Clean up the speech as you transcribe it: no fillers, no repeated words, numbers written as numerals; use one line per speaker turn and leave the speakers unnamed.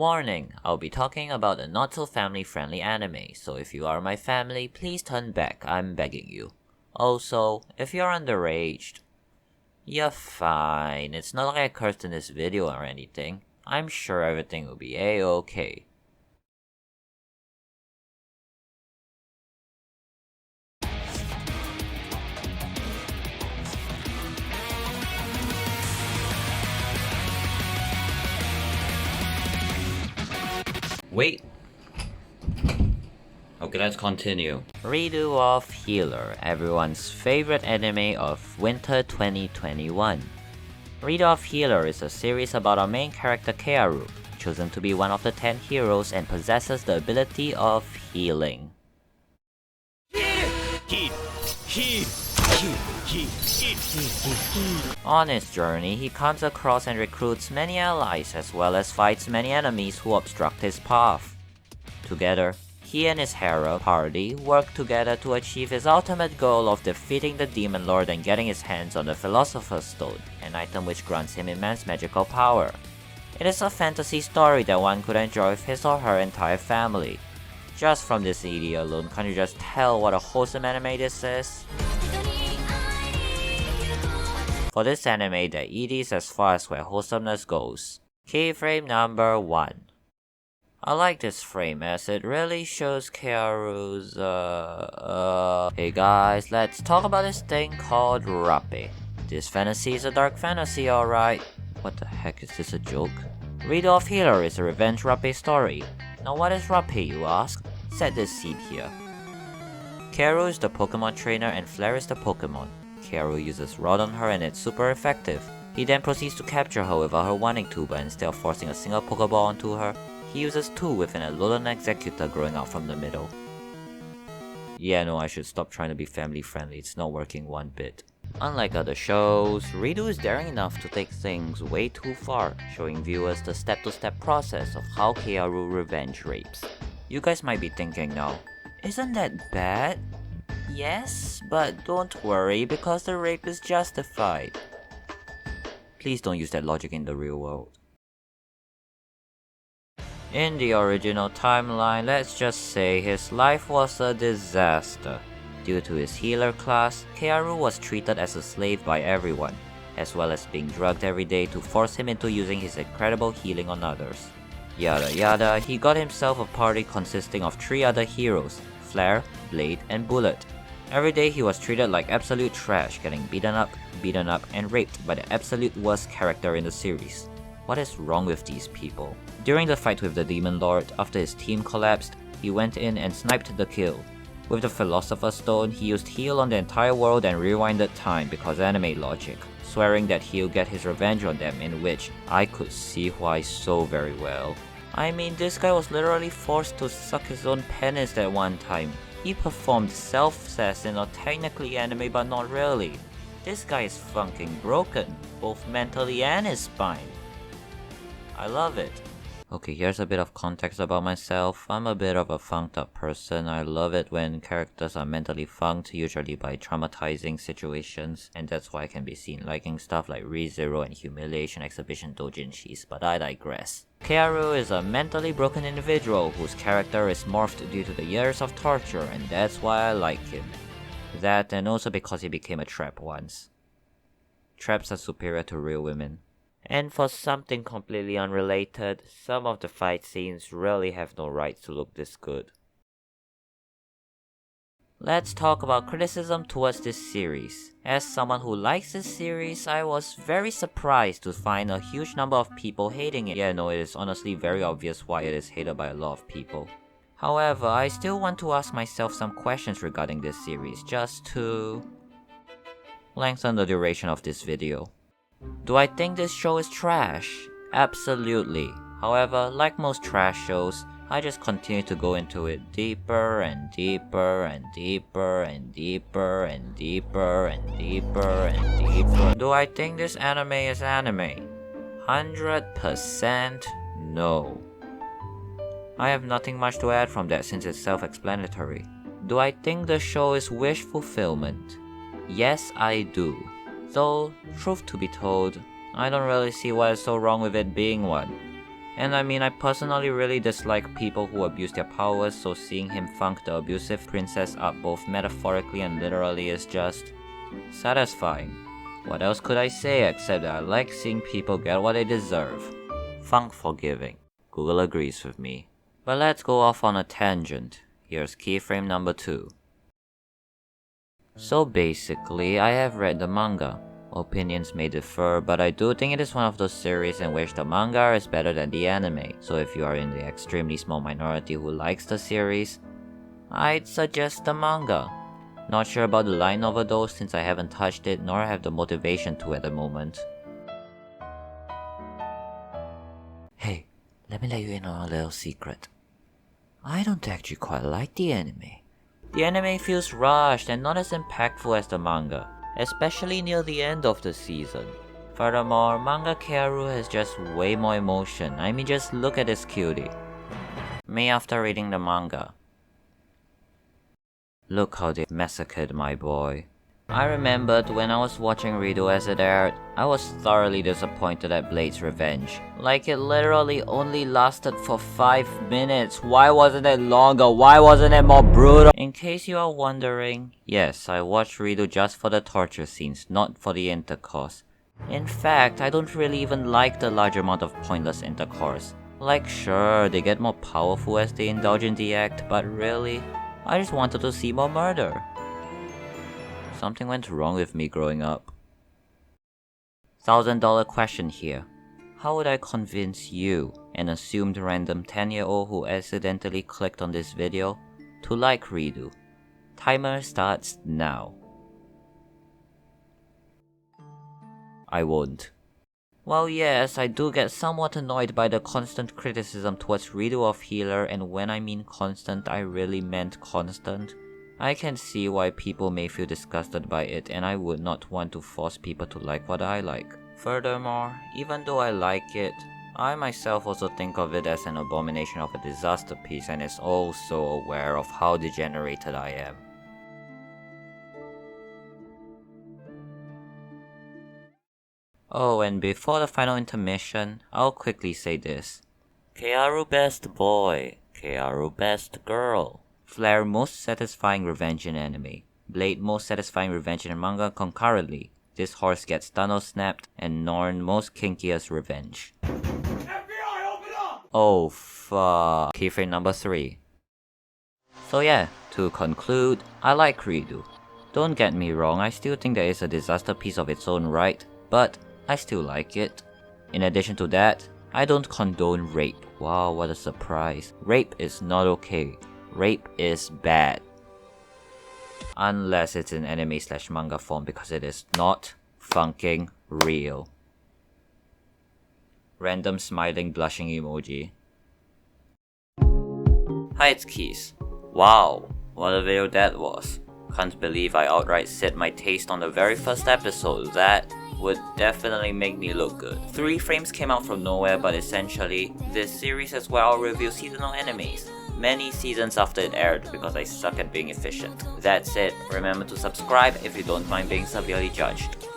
Warning, I'll be talking about a not so family friendly anime, so if you are my family, please turn back, I'm begging you. Also, if you're underaged, you're fine, it's not like I cursed in this video or anything. I'm sure everything will be a-okay. Wait. Okay, let's continue. Redo of Healer, everyone's favorite anime of winter 2021. Redo of Healer is a series about our main character Kearu, chosen to be one of the 10 heroes and possesses the ability of healing. On his journey, he comes across and recruits many allies as well as fights many enemies who obstruct his path. Together, he and his hero party work together to achieve his ultimate goal of defeating the Demon Lord and getting his hands on the Philosopher's Stone, an item which grants him immense magical power. It is a fantasy story that one could enjoy with his or her entire family. Just from this ED alone, can't you just tell what a wholesome anime this is? For this anime, the ED is as far as where wholesomeness goes. Keyframe number 1. I like this frame as it really shows Kearu's Hey guys, let's talk about this thing called Rape. This fantasy is a dark fantasy, alright. What the heck, is this a joke? Redo of Healer is a revenge Rape story. Now what is Rape, you ask? Set this scene here. Kearu is the Pokemon trainer and Flare is the Pokemon. Kearu uses Rod on her and it's super effective. He then proceeds to capture her without her wanting to, but instead of forcing a single Pokeball onto her, he uses 2 with an Alolan Executor growing out from the middle. Yeah, no, I should stop trying to be family friendly, it's not working one bit. Unlike other shows, Redo is daring enough to take things way too far, showing viewers the step-to-step process of how Kearu revenge rapes. You guys might be thinking now, isn't that bad? Yes, but don't worry because the rape is justified. Please don't use that logic in the real world. In the original timeline, let's just say his life was a disaster. Due to his healer class, Kearu was treated as a slave by everyone, as well as being drugged every day to force him into using his incredible healing on others. Yada yada, he got himself a party consisting of 3 other heroes, Flare, Blade, and Bullet. Every day he was treated like absolute trash, getting beaten up, and raped by the absolute worst character in the series. What is wrong with these people? During the fight with the Demon Lord, after his team collapsed, he went in and sniped the kill. With the Philosopher's Stone, he used heal on the entire world and rewinded time because anime logic, swearing that he'll get his revenge on them, in which I could see why so very well. I mean, this guy was literally forced to suck his own penis at one time. He performed self-assassin or technically anime but not really. This guy is fucking broken, both mentally and his spine. I love it. Okay, here's a bit of context about myself. I'm a bit of a funked up person. I love it when characters are mentally funked, usually by traumatizing situations, and that's why I can be seen liking stuff like ReZero and Humiliation Exhibition Doujinshis, but I digress. Kearu is a mentally broken individual whose character is morphed due to the years of torture, and that's why I like him. That, and also because he became a trap once. Traps are superior to real women. And for something completely unrelated, some of the fight scenes really have no right to look this good. Let's talk about criticism towards this series. As someone who likes this series, I was very surprised to find a huge number of people hating it. Yeah, no, it is honestly very obvious why it is hated by a lot of people. However, I still want to ask myself some questions regarding this series, just to lengthen the duration of this video. Do I think this show is trash? Absolutely. However, like most trash shows, I just continue to go into it deeper and deeper and deeper and deeper and deeper and deeper and deeper. Do I think this anime is anime? 100% no. I have nothing much to add from that since it's self-explanatory. Do I think the show is wish fulfillment? Yes, I do. Though, truth to be told, I don't really see what is so wrong with it being one. And I mean, I personally really dislike people who abuse their powers, so seeing him funk the abusive princess up both metaphorically and literally is just satisfying. What else could I say except that I like seeing people get what they deserve. Funk forgiving. Google agrees with me. But let's go off on a tangent. Here's keyframe number 2. So basically, I have read the manga. Opinions may differ, but I do think it is one of those series in which the manga is better than the anime, so if you are in the extremely small minority who likes the series, I'd suggest the manga. Not sure about the light novel though, since I haven't touched it nor have the motivation to at the moment. Hey, let me let you in on a little secret. I don't actually quite like the anime. The anime feels rushed and not as impactful as the manga, especially near the end of the season. Furthermore, manga Kearu has just way more emotion. I mean, just look at this cutie. Me after reading the manga. Look how they massacred my boy. I remembered when I was watching Rido as it aired, I was thoroughly disappointed at Blade's revenge. Like, it literally only lasted for 5 minutes. Why wasn't it longer? Why wasn't it more brutal? In case you are wondering, yes, I watched Rido just for the torture scenes, not for the intercourse. In fact, I don't really even like the large amount of pointless intercourse. Like, sure, they get more powerful as they indulge in the act, but really, I just wanted to see more murder. Something went wrong with me growing up. $1,000 question here. How would I convince you, an assumed random 10-year-old who accidentally clicked on this video, to like Rido? Timer starts now. I won't. Well, yes, I do get somewhat annoyed by the constant criticism towards Rido of Healer, and when I mean constant, I really meant constant. I can see why people may feel disgusted by it, and I would not want to force people to like what I like. Furthermore, even though I like it, I myself also think of it as an abomination of a disaster piece and is also aware of how degenerated I am. Oh, and before the final intermission, I'll quickly say this. Kearu best boy, Kearu best girl. Flare most satisfying revenge in anime. Blade most satisfying revenge in manga concurrently. This horse gets Thanos snapped, and Norn most kinkiest revenge. FBI, open up! Oh fuck. Keyframe number 3. So yeah, to conclude, I like Rido. Don't get me wrong, I still think that it's a disaster piece of its own right, but I still like it. In addition to that, I don't condone rape. Wow, what a surprise. Rape is not okay. Rape is bad. Unless it's in anime/manga form, because it is not fucking real. Random smiling blushing emoji. Hi, it's Keys. Wow, what a video that was. Can't believe I outright set my taste on the very first episode. That would definitely make me look good. Threeframezs came out from nowhere, but essentially, this series as well review seasonal animes. Many seasons after it aired because I suck at being efficient. That's it. Remember to subscribe if you don't mind being severely judged.